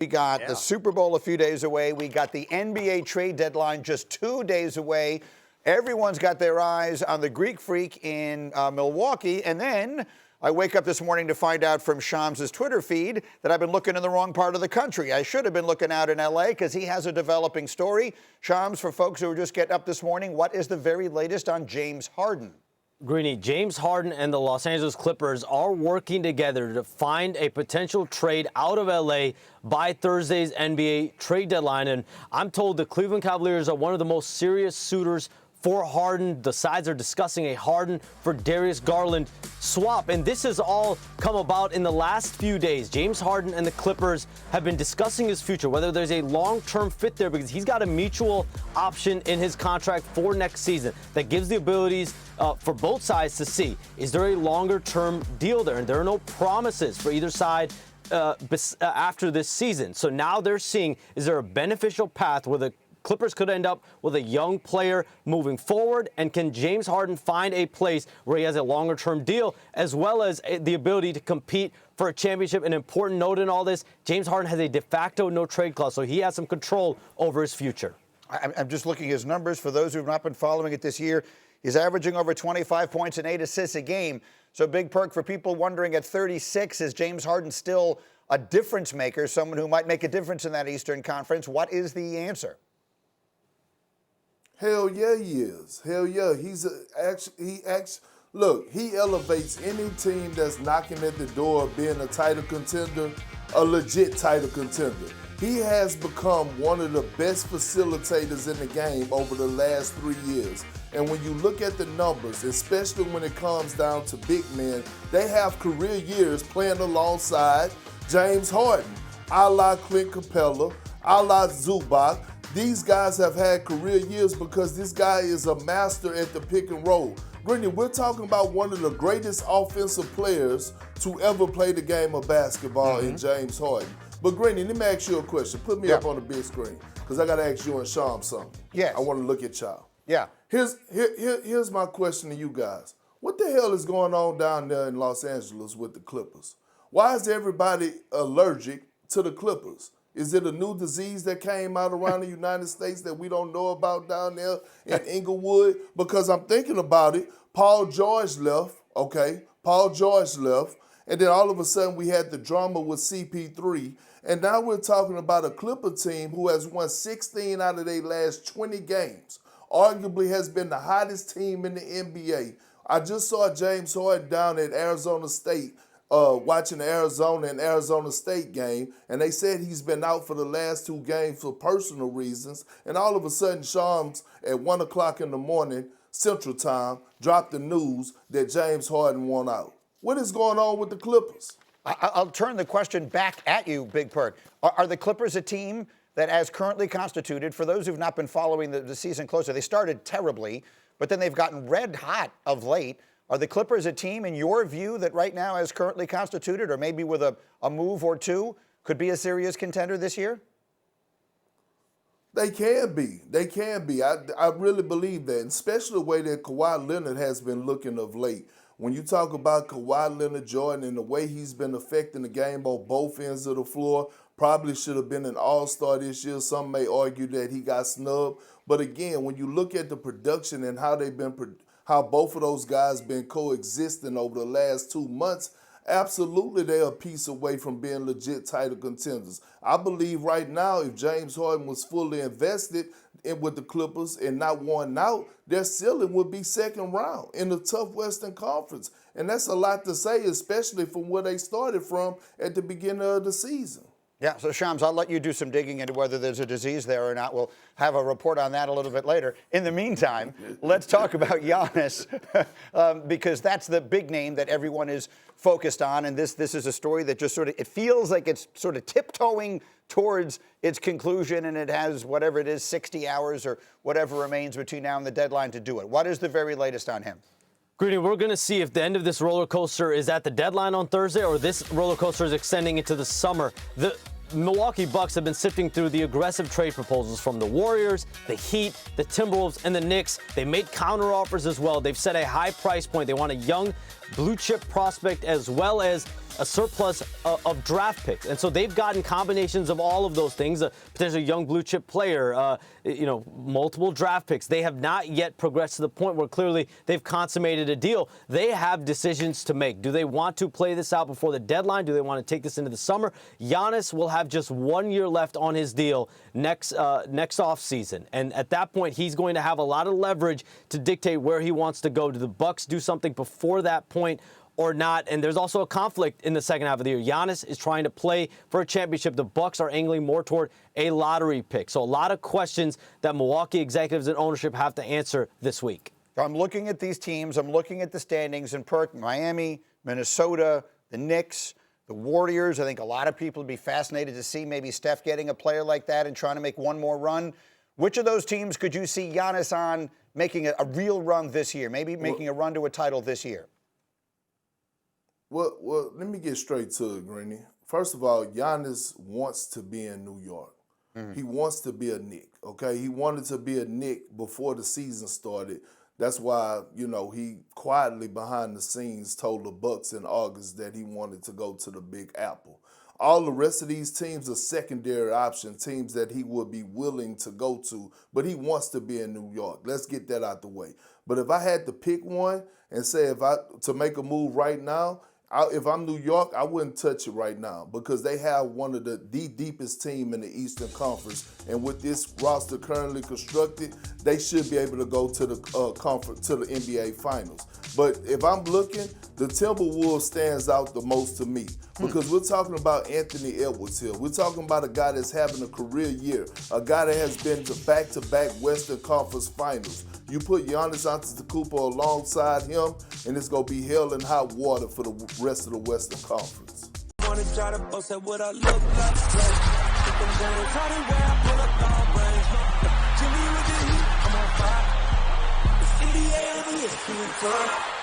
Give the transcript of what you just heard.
We got the Super Bowl a few days away. We got the NBA trade deadline just 2 days away. Everyone's got their eyes on the Greek Freak in Milwaukee. And then I wake up this morning to find out from Shams' Twitter feed that I've been looking in the wrong part of the country. I should have been looking out in L.A. because he has a developing story. Shams, for folks who are just getting up this morning, what is the very latest on James Harden? Greeny, James Harden and the Los Angeles Clippers are working together to find a potential trade out of L.A. by Thursday's NBA trade deadline. And I'm told the Cleveland Cavaliers are one of the most serious suitors for Harden. The sides are discussing a Harden for Darius Garland swap. And this has all come about in the last few days. James Harden and the Clippers have been discussing his future, whether there's a long-term fit there, because he's got a mutual option in his contract for next season that gives the abilities for both sides to see, is there a longer-term deal there? And there are no promises for either side after this season. So now they're seeing, is there a beneficial path where the Clippers could end up with a young player moving forward, and can James Harden find a place where he has a longer-term deal as well as the ability to compete for a championship? An important note in all this, James Harden has a de facto no-trade clause, so he has some control over his future. I'm just looking at his numbers. For those who have not been following it this year, he's averaging over 25 points and 8 assists a game. So big perk for people wondering at 36, is James Harden still a difference maker, someone who might make a difference in that Eastern Conference? What is the answer? Hell yeah, he is. Hell yeah, look, he elevates any team that's knocking at the door of being a title contender, a legit title contender. He has become one of the best facilitators in the game over the last 3 years. And when you look at the numbers, especially when it comes down to big men, they have career years playing alongside James Harden, a la Clint Capella, a la Zubac. These guys have had career years because this guy is a master at the pick and roll. Greeny, we're talking about one of the greatest offensive players to ever play the game of basketball in James Harden. But Greeny, let me ask you a question. Put me up on the big screen because I got to ask you and Sham something. Yes. I want to look at y'all. Yeah. Here's my question to you guys. What the hell is going on down there in Los Angeles with the Clippers? Why is everybody allergic to the Clippers? Is it a new disease that came out around the United States that we don't know about down there in Inglewood? Because I'm thinking about it. Paul George left, okay? Paul George left. And then all of a sudden we had the drama with CP3. And now we're talking about a Clipper team who has won 16 out of their last 20 games. Arguably has been the hottest team in the NBA. I just saw James Harden down at Arizona State watching the Arizona and Arizona State game, and they said he's been out for the last 2 games for personal reasons, and all of a sudden Shams at 1 o'clock in the morning Central Time dropped the news that James Harden won out. What is going on with the Clippers? I'll turn the question back at you, Big Perk. Are the Clippers a team that, as currently constituted, for those who've not been following the season closer, they started terribly, but then they've gotten red hot of late. Are the Clippers a team, in your view, that right now, as currently constituted, or maybe with a move or two, could be a serious contender this year? They can be. They can be. I really believe that, especially the way that Kawhi Leonard has been looking of late. When you talk about Kawhi Leonard, Jordan, and the way he's been affecting the game on both ends of the floor, probably should have been an all-star this year. Some may argue that he got snubbed. But again, when you look at the production and how they've been how both of those guys been coexisting over the last 2 months, absolutely they're a piece away from being legit title contenders. I believe right now if James Harden was fully invested with the Clippers and not won out, their ceiling would be second round in the tough Western Conference. And that's a lot to say, especially from where they started from at the beginning of the season. Yeah, so Shams, I'll let you do some digging into whether there's a disease there or not. We'll have a report on that a little bit later. In the meantime, let's talk about Giannis, because that's the big name that everyone is focused on, and this is a story that just it feels like it's sort of tiptoeing towards its conclusion, and it has whatever it is, 60 hours or whatever remains between now and the deadline to do it. What is the very latest on him? Greeny, we're going to see if the end of this roller coaster is at the deadline on Thursday or this roller coaster is extending into the summer. The Milwaukee Bucks have been sifting through the aggressive trade proposals from the Warriors, the Heat, the Timberwolves, and the Knicks. They made counteroffers as well. They've set a high price point. They want a young blue chip prospect as well as a surplus of draft picks. And so they've gotten combinations of all of those things, a potentially young blue chip player, multiple draft picks. They have not yet progressed to the point where clearly they've consummated a deal. They have decisions to make. Do they want to play this out before the deadline? Do they want to take this into the summer? Giannis will have just 1 year left on his deal next offseason. And at that point, he's going to have a lot of leverage to dictate where he wants to go. Do the Bucks do something before that point or not? And there's also a conflict in the second half of the year. Giannis is trying to play for a championship. The Bucks are angling more toward a lottery pick. So a lot of questions that Milwaukee executives and ownership have to answer this week. I'm looking at these teams. I'm looking at the standings in Miami, Minnesota, the Knicks, the Warriors. I think a lot of people would be fascinated to see maybe Steph getting a player like that and trying to make one more run. Which of those teams could you see Giannis on making a real run this year, maybe making a run to a title this year? Well, let me get straight to it, Greeny. First of all, Giannis wants to be in New York. Mm-hmm. He wants to be a Knick, okay? He wanted to be a Knick before the season started. That's why, he quietly behind the scenes told the Bucks in August that he wanted to go to the Big Apple. All the rest of these teams are secondary option, teams that he would be willing to go to, but he wants to be in New York. Let's get that out the way. But if I had to pick one and say to make a move right now, if I'm New York, I wouldn't touch it right now because they have one of the deepest team in the Eastern Conference, and with this roster currently constructed, they should be able to go to the NBA Finals. But if I'm looking, the Timberwolves stands out the most to me because we're talking about Anthony Edwards here. We're talking about a guy that's having a career year, a guy that has been to back-to-back Western Conference Finals. You put Giannis Antetokounmpo alongside him, and it's going to be hell and hot water for the rest of the Western Conference. Wanna try to boast at what I look like. Keep them down, try to wear, I pull up long range. Jimmy with the heat, I'm on fire. It's NBA over here,